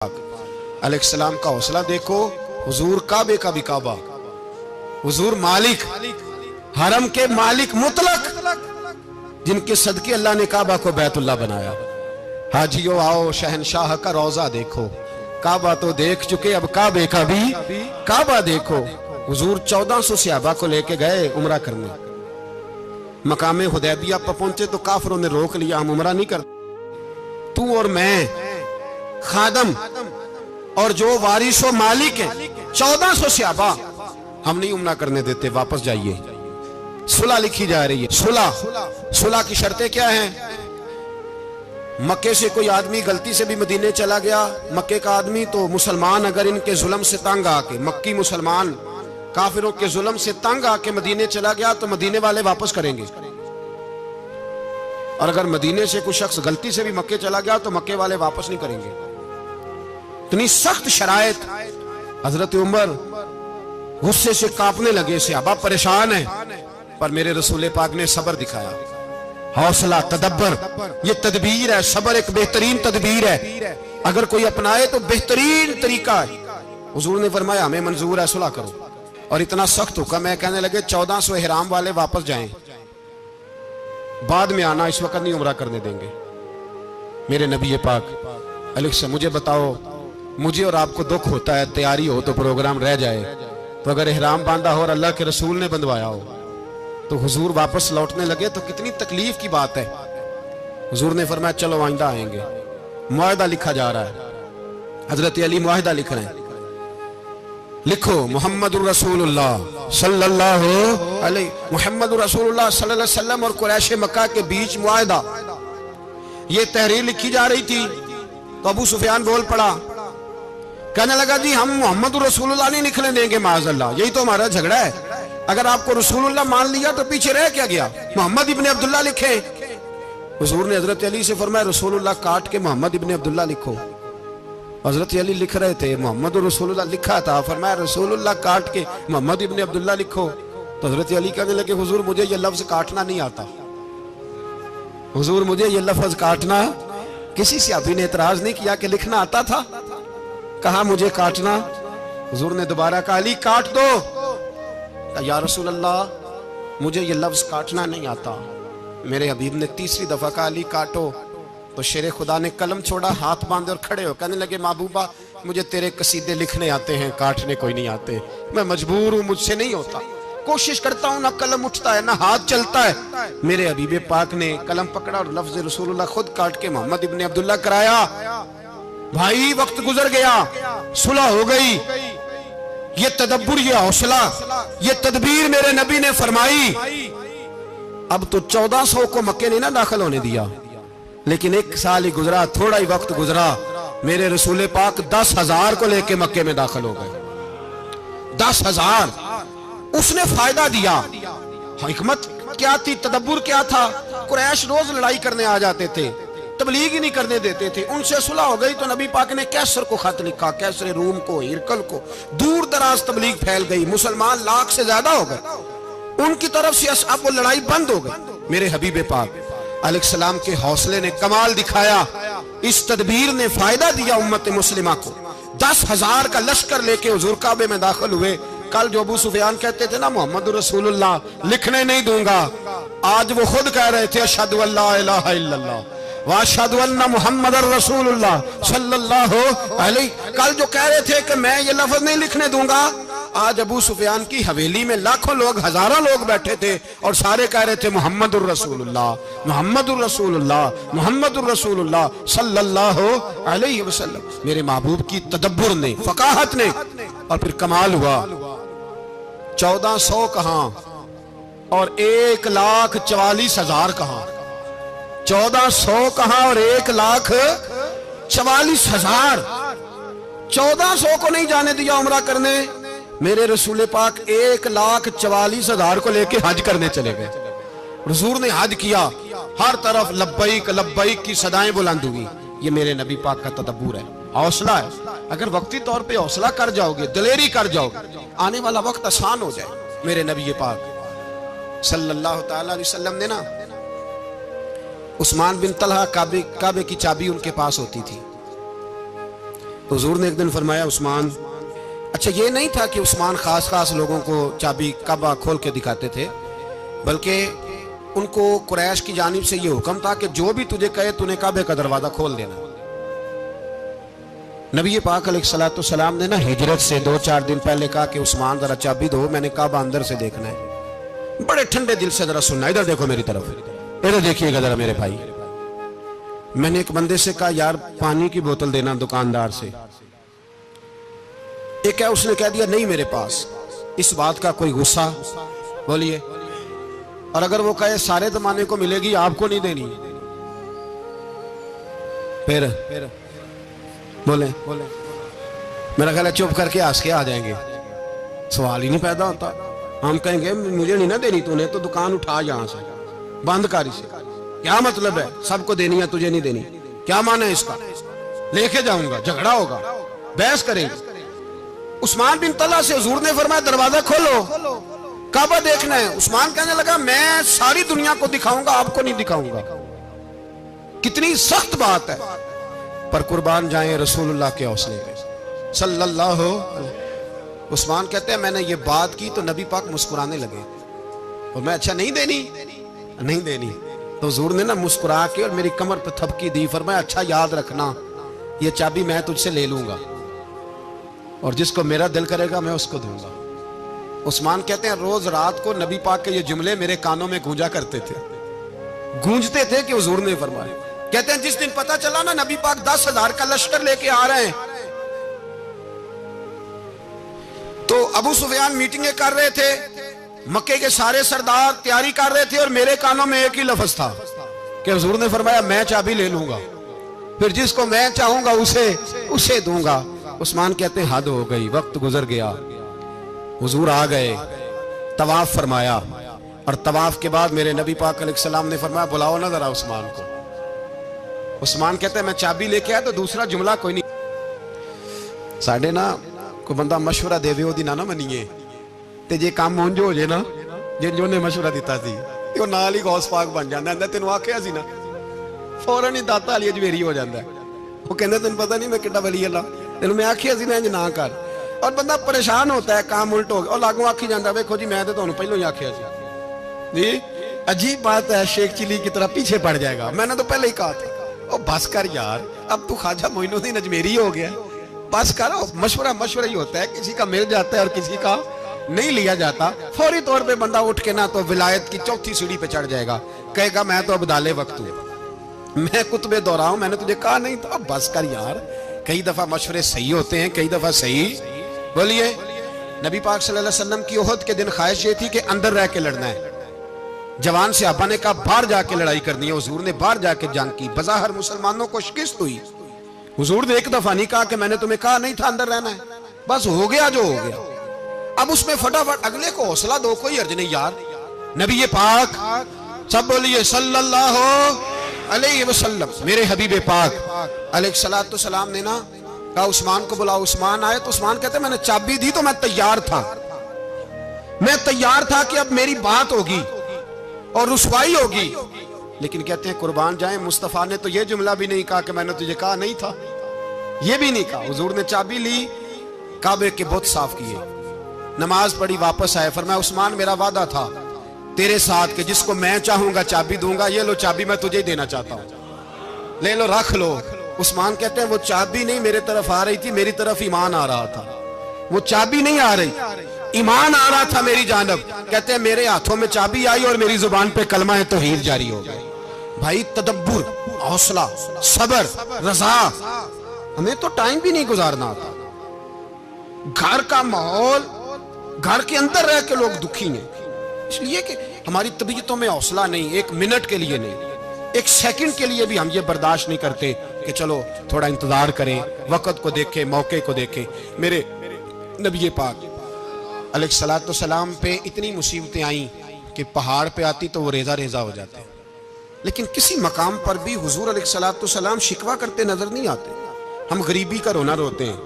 अलैहिस्सलाम का हौसला देखो। हुजूर काबे का भी काबा, हुजूर मालिक, हरम के मालिक मुतलक, जिनके सदके अल्लाह ने काबा को बैतुल्लाह बनाया। हाजियो आओ शहनशाह का रोजा देखो, काबा तो देख चुके अब काबे का भी काबा देखो। हुजूर 1400 सहाबा को लेके गए उमरा करने, मकामे हुदैबिया पर पहुंचे तो काफिरों ने रोक लिया, हम उमरा नहीं करते। तू और मैं खादम और जो वारिसो मालिक है 1400 सहाबा, हम नहीं उमरा करने देते, वापस जाइए। सुलह लिखी जा रही है। सुलह की शर्तें क्या हैं? मक्के से कोई आदमी गलती से भी मदीने चला गया, मक्के का आदमी, तो मुसलमान अगर इनके जुल्म से तंग आके, मक्की मुसलमान काफिरों के जुल्म से तंग आके मदीने चला गया तो मदीने वाले वापस करेंगे। और अगर मदीने से कोई शख्स गलती से भी मक्के चला गया तो मक्के वाले वापस नहीं करेंगे। इतनी सख्त शरायत। हजरत उमर गुस्से से कांपने लगे, सहाबा परेशान है, पर मेरे रसूल पाक ने सब्र दिखाया, हौसला, तदब्बर। ये तदबीर है, सब्र एक बेहतरीन तदबीर है, अगर कोई अपनाए तो बेहतरीन तरीका है। हुजूर ने फरमाया हमें मंजूर है, सुलह करो। और इतना सख्त हुक्म है, कहने लगे 1400 इहराम वाले वापस जाएं, बाद में आना, इस वक्त नहीं उमरा करने देंगे। मेरे नबी पाक अलैहि, मुझे बताओ, मुझे और आपको दुख होता है, तैयारी हो तो प्रोग्राम रह जाए, तो अगर इहराम बांधा हो और अल्लाह के रसूल ने बंधवाया हो तो हुजूर वापस लौटने लगे तो कितनी तकलीफ की बात है। हुजूर ने फरमाया चलो आइंदा आएंगे। मुआहदा लिखा जा रहा है, हजरत अली मुआहदा लिख रहे हैं, लिखो मुहम्मदुर रसूलुल्लाह सल्लल्लाहु अलैहि, मुहम्मदुर रसूलुल्लाह सल्लल्लाहु अलैहि वसल्लम और कुरैश मक्का के बीच मुआहदा। ये तहरीर लिखी जा रही थी तो अबू सुफियान बोल पड़ा, कहने लगा जी हम मुहम्मदुर रसूलुल्लाह नहीं लिखने देंगे, माज़अल्लाह, यही तो हमारा झगड़ा है। अगर आपको रसूलुल्लाह मान लिया तो पीछे रह क्या गया, मोहम्मद इब्ने अब्दुल्लाह लिखे। हुजूर ने हजरत अली से फरमाया रसूलुल्लाह काट के मोहम्मद इब्ने अब्दुल्लाह लिखो। हजरत अली लिख रहे थे, मोहम्मद रसूलुल्लाह लिखा था, फरमाया रसूलुल्लाह काट के मोहम्मद इब्ने अब्दुल्लाह लिखो। तो हजरत अली कहने लगे हुजूर मुझे ये लफ्ज काटना नहीं आता, हुजूर मुझे ये लफ्ज काटना। किसी सहाबी ने एतराज नहीं किया कि लिखना आता था, कहा मुझे काटना। हुजूर ने दोबारा कहा अली काट दो, या रसूल अल्लाह मुझे ये लफ्ज काटना नहीं आता। मेरे हबीब ने तीसरी दफा कहा अली काटो, तो शेरे खुदा ने कलम छोड़ा, हाथ बांधे और खड़े हो कहने लगे महबूबा मुझे तेरे कसीदे लिखने आते हैं, काटने कोई नहीं आते, मैं मजबूर हूं, मुझसे नहीं होता, कोशिश करता हूं, ना कलम उठता है ना हाथ चलता है। मेरे हबीब पाक ने कलम पकड़ा और लफ्ज रसूलुल्लाह खुद काट के मोहम्मद इब्ने अब्दुल्लाह कराया। भाई वक्त गुजर गया, सुलह हो गई। ये तदब्बुर, ये हौसला, ये तदबीर मेरे नबी ने फरमाई। अब तो 1400 को मक्के ने ना दाखिल होने दिया, लेकिन एक साल ही गुजरा, थोड़ा ही वक्त गुजरा, मेरे रसूल पाक 10,000 को लेके मक्के में दाखिल हो गए। 10,000 उसने फायदा दिया। हिकमत क्या थी, तदब्बुर क्या था? कुरैश रोज लड़ाई करने आ जाते थे, तबलीग ही नहीं करने देते थे। उनसे सुलह हो गई तो नबी पाक ने कैसर को खत लिखा, कैसर रूम को, हिरकल को, दूर दराज तबलीग फैल गई, मुसलमान लाख से ज्यादा हो गए, उनकी तरफ से अब वो लड़ाई बंद हो गई। मेरे हबीब पाक अलैहिस्सलाम के हौसले ने कमाल दिखाया, इस तदबीर ने फायदा दिया उम्मत मुस्लिमा को। 10,000 का लश्कर लेके हुजूर काबे में दाखिल हुए। कल जो अबू सुफियान कहते थे ना मोहम्मद रसूलुल्लाह लिखने नहीं दूंगा, आज वो खुद कह रहे थे अशहदु अल्ला इलाहा इल्लल्लाह व अशहदु अन्ना मुहम्मदर रसूलुल्लाह सल्लल्लाहु अलैहि। कल जो कह रहे थे कि मैं ये लफ्ज नहीं लिखने दूंगा, आज अबू सुफियान की हवेली में लाखों लोग, हजारों लोग बैठे थे और सारे कह रहे थे मुहम्मदुर रसूलुल्लाह, मुहम्मदुर रसूलुल्लाह, मुहम्मदुर रसूलुल्लाह सल्लल्लाहु अलैहि वसल्लम। मेरे महबूब की तदब्बुर ने, फकाहत ने, और फिर कमाल हुआ। 1400 कहां और 1,44,000 कहां, 1400 कहां और 1,44,000। 1400 को नहीं जाने दिया उमरा करने, मेरे रसूल पाक 1,44,000 को लेके हज करने चले गए। रसूल ने हज किया, हर तरफ लब्बैक लब्बैक की सदाएं बुलंद हुई। ये मेरे नबी पाक का तदब्बुर है, हौसला है। अगर वक्ती तौर पे हौसला कर जाओगे, दिलेरी कर जाओगे, आने वाला वक्त आसान हो जाए। मेरे नबी पाक सल्लल्लाहु तआला अलैहि वसल्लम ने ना उस्मान बिन तलहा काबे की चाबी उनके पास होती थी। तो हुजूर ने एक दिन फरमाया उस्मान, अच्छा ये नहीं था कि उस्मान खास लोगों को चाबी काबा खोल के दिखाते थे, बल्कि उनको कुरैश की जानिब से ये हुक्म था कि जो भी तुझे कहे तूने काबे का दरवाजा खोल देना। नबी पाक अलैहिस्सलाम ने ना हिजरत से 2-4 दिन पहले कहा कि उस्मान जरा चाबी दो, मैंने काबा अंदर से देखना है। बड़े ठंडे दिल से जरा सुनना, इधर देखो मेरी तरफ, इधर देखिएगा जरा मेरे भाई। मैंने एक बंदे से कहा यार पानी की बोतल देना दुकानदार से, एक है उसने कह दिया नहीं मेरे पास। इस बात का कोई गुस्सा? बोलिए। और अगर वो कहे सारे जमाने को मिलेगी आपको नहीं देनी, फिर बोले मेरा ख्याल है चुप करके हंस के आ जाएंगे, सवाल ही नहीं पैदा होता। हम कहेंगे मुझे नहीं ना देनी तूने तो दुकान उठा यहां से, बंद कर इसे। क्या मतलब है सबको देनी है तुझे नहीं देनी? क्या माना है इसका? लेके जाऊंगा, झगड़ा होगा, बहस करेंगे। उस्मान बिन तला से हुजूर ने फरमाया दरवाजा खोलो, काबा देखना है। उस्मान कहने लगा मैं सारी दुनिया को दिखाऊंगा, आपको नहीं दिखाऊंगा। कितनी सख्त बात है, पर कुर्बान जाएं रसूलुल्लाह के हौसले पे सल्लल्लाहु। उस्मान कहते हैं मैंने ये बात की तो नबी पाक मुस्कुराने लगे और मैं अच्छा नहीं देनी। तो हुजूर ने ना मुस्कुरा के और मेरी कमर पे थपकी दी, फरमाया अच्छा याद रखना ये चाबी मैं तुझसे ले लूंगा और जिसको मेरा दिल करेगा मैं उसको दूंगा। उस्मान कहते हैं रोज रात को नबी पाक के ये जुमले मेरे कानों में गूंजते थे कि हुजूर ने फरमाया। कहते हैं जिस दिन पता चला ना नबी पाक 10,000 का लश्कर लेके आ रहे हैं, तो अबू सुफियान मीटिंगें कर रहे थे, मक्के के सारे सरदार तैयारी कर रहे थे और मेरे कानों में एक ही लफ्ज था कि हुजूर ने फरमाया मैं चाबी ले लूंगा, फिर जिसको मैं चाहूंगा उसे दूंगा। उस्मान कहते हैं हद हो गई, वक्त गुजर गया। हुजूर आ गए, तवाफ फरमाया और तवाफ के बाद मेरे नबी पाक अलैहिस्सलाम ने फरमाया बुलाओ ना जरा उस्मान को। उस्मान कहते हैं मैं चाबी लेके आया तो दूसरा जुमला कोई नहीं। साढ़े ना कोई बंदा मशवरा देवे ओदी ना मनीए ते जे काम उंज हो जाए ना जिंज उन्हें मशवरा दिता सी ते नाल ही गौस पाक बन जाता है। तेन आखिया सी ना फौरन ही दाता वाली अजमेरी हो जाता है। वो कहते तेन पता नहीं मैं किड्डा वली अल्लाह, तेन मैं आखिया सी ना इंज ना कर। और बंदा परेशान होता है, काम उल्ट हो गया और लागू आखी जाता वेखो जी मैं तो तुहानू पहलों ही आखिया सी जी। अजीब बात है, शेख चिली की तरह पीछे पड़ जाएगा, मैंने तो पहले ही कहा था। ओ बस कर यार, अब तू ख्वाजा मोइनुद्दीन अजमेरी हो गया, बस कर। मशवरा ही होता है, किसी का मिल जाता है और किसी का नहीं लिया जाता। फौरी तौर पे बंदा उठ के ना तो विलायत की चौथी सीढ़ी पे चढ़ जाएगा, कहेगा मैं तो अब्दाले वक्त हूं, मैं कुतबे दौरा हूं, मैंने तुझे कहा नहीं था। बस कर यार, कई दफा मशवरे सही होते हैं, कई दफा सही। बोलिए। नबी पाक सल्लल्लाहु अलैहि वसल्लम की ओहद के दिन ख्वाहिश ये थी कि अंदर रह के लड़ना है। जवान से अब्बा ने कहा बाहर जाके लड़ाई करनी है। हुजूर ने बाहर जाके जंग की, बज़ाहिर मुसलमानों को शिकस्त हुई। हुजूर ने एक दफा नहीं कहा कि मैंने तुम्हें कहा नहीं था अंदर रहना है, बस हो गया जो हो गया। अब उसमें फटाफट अगले को हौसला दो, कोई अर्ज नहीं यार। नबी पाक सब बोलिए सल्लल्लाहु अलैहि वसल्लम, मेरे हबीब पाक अलैहिस्सलातु सलाम ने ना कहा उस्मान को बुलाओ। उस्मान आए तो उस्मान कहते मैंने चाबी दी तो मैं तैयार था कि अब मेरी बात होगी और रुसवाई होगी। लेकिन कहते हैं कुर्बान जाए मुस्तफा ने तो ये जुमला भी नहीं कहा कि मैंने तुझे कहा नहीं था, ये भी नहीं कहा। हुजूर ने चाबी ली, काबे के बुत साफ किए, नमाज पढ़ी, वापस आए। फरमाया उस्मान मेरा वादा था तेरे साथ कि जिसको मैं चाहूंगा चाबी दूंगा, ये लो चाबी मैं तुझे ही देना चाहता हूं, ले लो रख लो। उस्मान कहते हैं वो चाबी नहीं मेरे तरफ आ रही थी, मेरी तरफ ईमान आ रहा था। वो चाबी नहीं आ रही, ईमान आ रहा था मेरी जानब। कहते हैं मेरे हाथों में चाबी आई और मेरी जुबान पे कलमा है तौहीद जारी हो गया। भाई तदब्बुर, हौसला, सबर, रजा, हमें तो टाइम भी नहीं गुजारना आता। घर का माहौल, घर के अंदर रह के लोग दुखी हैं, इसलिए कि हमारी तबीयतों में हौसला नहीं, एक मिनट के लिए नहीं, एक सेकंड के लिए भी हम ये बर्दाश्त नहीं करते कि चलो थोड़ा इंतजार करें, वक्त को देखें, मौके को देखें। मेरे नबी पाक अलैहिस्सलातु सलाम पे इतनी मुसीबतें आई कि पहाड़ पे आती तो वो रेजा रेजा हो जाते, लेकिन किसी मकाम पर भी हुजूर अलैहिस्सलातु सलाम शिकवा करते नजर नहीं आते। हम गरीबी का रोना रोते हैं,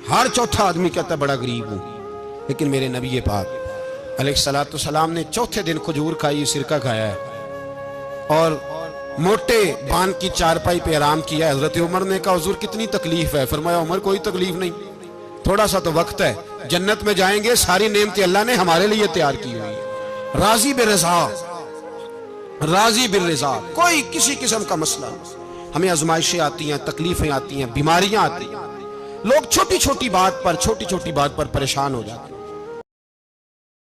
हर चौथा आदमी कहता है बड़ा गरीब हूं, लेकिन मेरे नबी पाक अलैहिस्सलातु सलाम ने चौथे दिन खजूर खाई, सिरका खाया है और मोटे बान की चारपाई पे आराम किया। हजरत उमर ने कहा हुजूर कितनी तकलीफ है? फरमाया उमर कोई तकलीफ नहीं, थोड़ा सा तो वक्त है, जन्नत में जाएंगे, सारी नेमतें अल्लाह ने हमारे लिए तैयार की हुई है। राजी बिरज़ा, राजी बिरज़ा, कोई किसी किस्म का मसला नहीं। हमें आजमाइशें आती हैं, तकलीफें आती हैं, बीमारियां आती हैं, लोग छोटी छोटी बात पर परेशान हो जाते हैं।